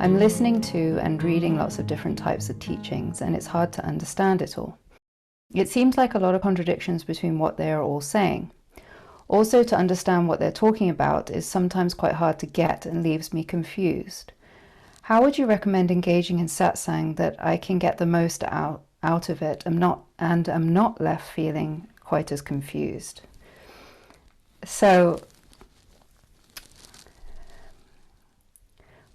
I'm listening to and reading lots of different types of teachings, and it's hard to understand it all. It seems like a lot of contradictions between what they are all saying. Also, to understand what they're talking about is sometimes quite hard to get and leaves me confused. How would you recommend engaging in satsang that I can get the most out of it and am not left feeling quite as confused? So,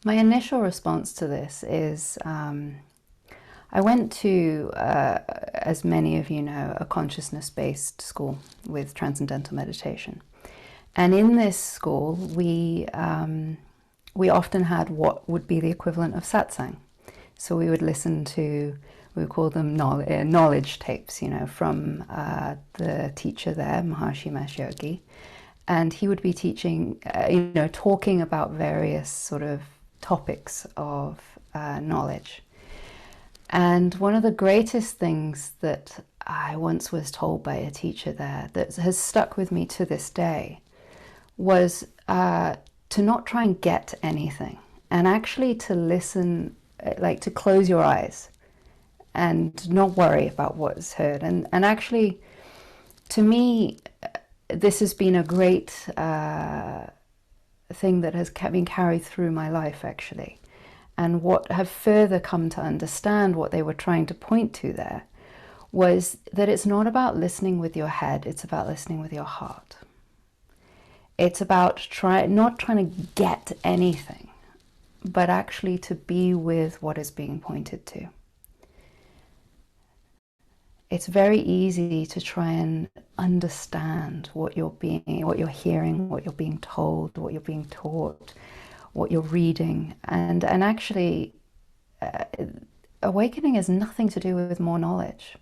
my initial response to this is I went to, as many of you know, a consciousness-based school with transcendental meditation. And in this school, we often had what would be the equivalent of satsang. So we would listen to, we would call them knowledge tapes, you know, from the teacher there, Maharishi Mahesh Yogi. And he would be teaching, talking about various sort of topics of knowledge. And one of the greatest things that I once was told by a teacher there that has stuck with me to this day was to not try and get anything, and actually to listen, like to close your eyes and not worry about what's heard. And actually, to me, this has been a great thing that has been carried through my life, actually. And what I've further come to understand what they were trying to point to there was that it's not about listening with your head, it's about listening with your heart. It's about not trying to get anything, but actually to be with what is being pointed to. It's very easy to try and understand what you're hearing, what you're being told, what you're being taught, what you're reading, and actually awakening has nothing to do with more knowledge.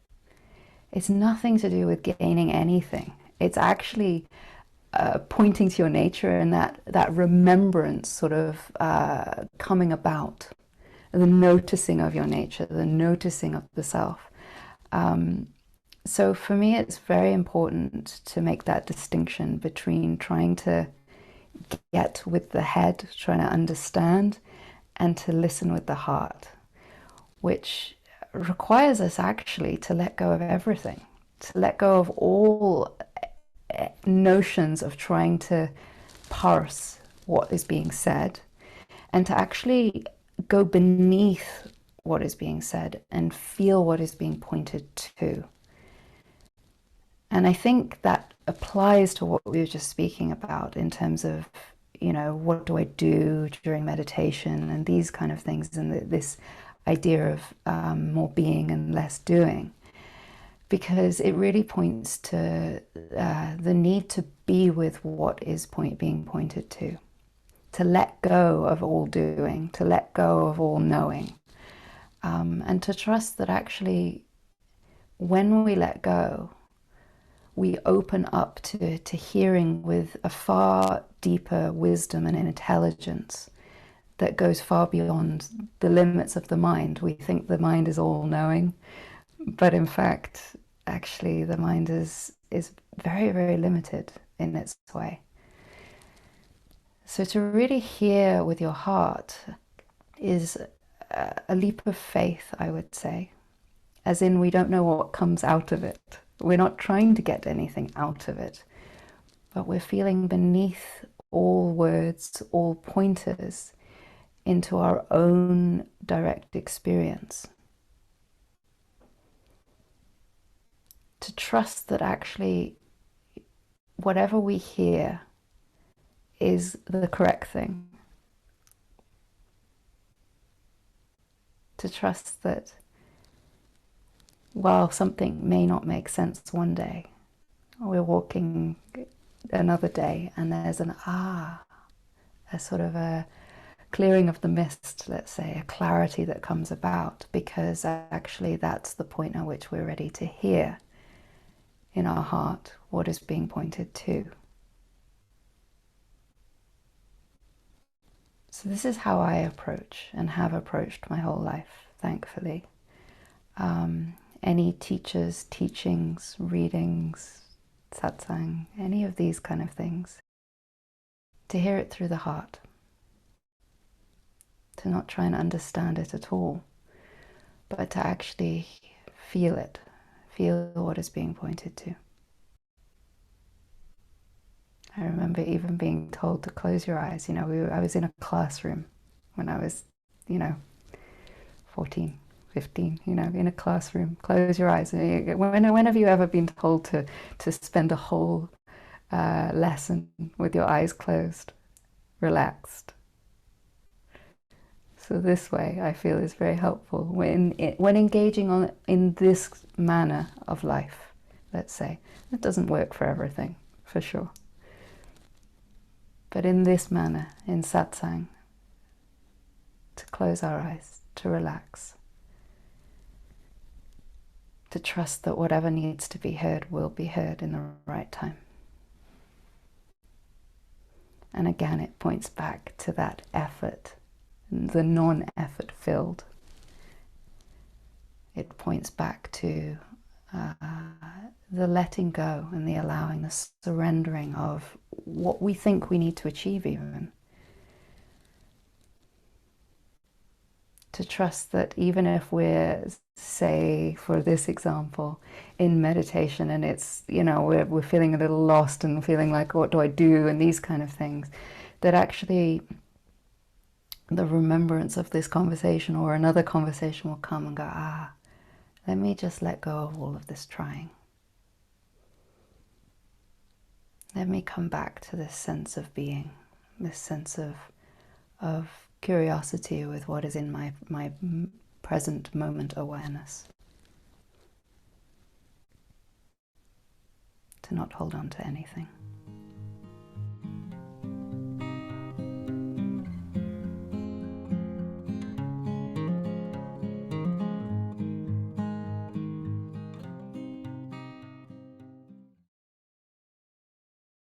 It's nothing to do with gaining anything. It's actually pointing to your nature and that remembrance sort of coming about, the noticing of your nature, the noticing of the self. So for me, it's very important to make that distinction between trying to get with the head, trying to understand, and to listen with the heart, which requires us actually to let go of everything, to let go of all notions of trying to parse what is being said, and to actually go beneath what is being said and feel what is being pointed to. And I think that applies to what we were just speaking about in terms of, what do I do during meditation and these kind of things, and this idea of more being and less doing, because it really points to the need to be with what is being pointed to let go of all doing, to let go of all knowing, and to trust that actually when we let go, we open up to hearing with a far deeper wisdom and intelligence that goes far beyond the limits of the mind. We think the mind is all-knowing, but in fact, actually, the mind is very, very limited in its way. So to really hear with your heart is a leap of faith, I would say, as in we don't know what comes out of it. We're not trying to get anything out of it, but we're feeling beneath all words, all pointers into our own direct experience. To trust that actually whatever we hear is the correct thing. To trust that while something may not make sense one day, we're walking another day and there's a sort of a clearing of the mist, let's say, a clarity that comes about, because actually that's the point at which we're ready to hear in our heart what is being pointed to. So this is how I approach and have approached my whole life, thankfully. Any teachers, teachings, readings, satsang, any of these kind of things, to hear it through the heart, to not try and understand it at all, but to actually feel it, feel what is being pointed to. I remember even being told to close your eyes. You know, I was in a classroom when I was, 14, 15, in a classroom. Close your eyes. When have you ever been told to spend a whole lesson with your eyes closed, relaxed? So this way, I feel, is very helpful when engaging in this manner of life. Let's say it doesn't work for everything, for sure. But in this manner, in satsang, to close our eyes, to relax, to trust that whatever needs to be heard will be heard in the right time. And again, it points back to that effort, the non-effort filled. It points back to the letting go and the allowing, the surrendering of what we think we need to achieve even. To trust that even if we're, say, for this example, in meditation and it's, we're feeling a little lost and feeling like, what do I do? And these kind of things, that actually the remembrance of this conversation or another conversation will come and go, let me just let go of all of this trying. Let me come back to this sense of being, this sense of curiosity with what is in my present moment awareness. To not hold on to anything.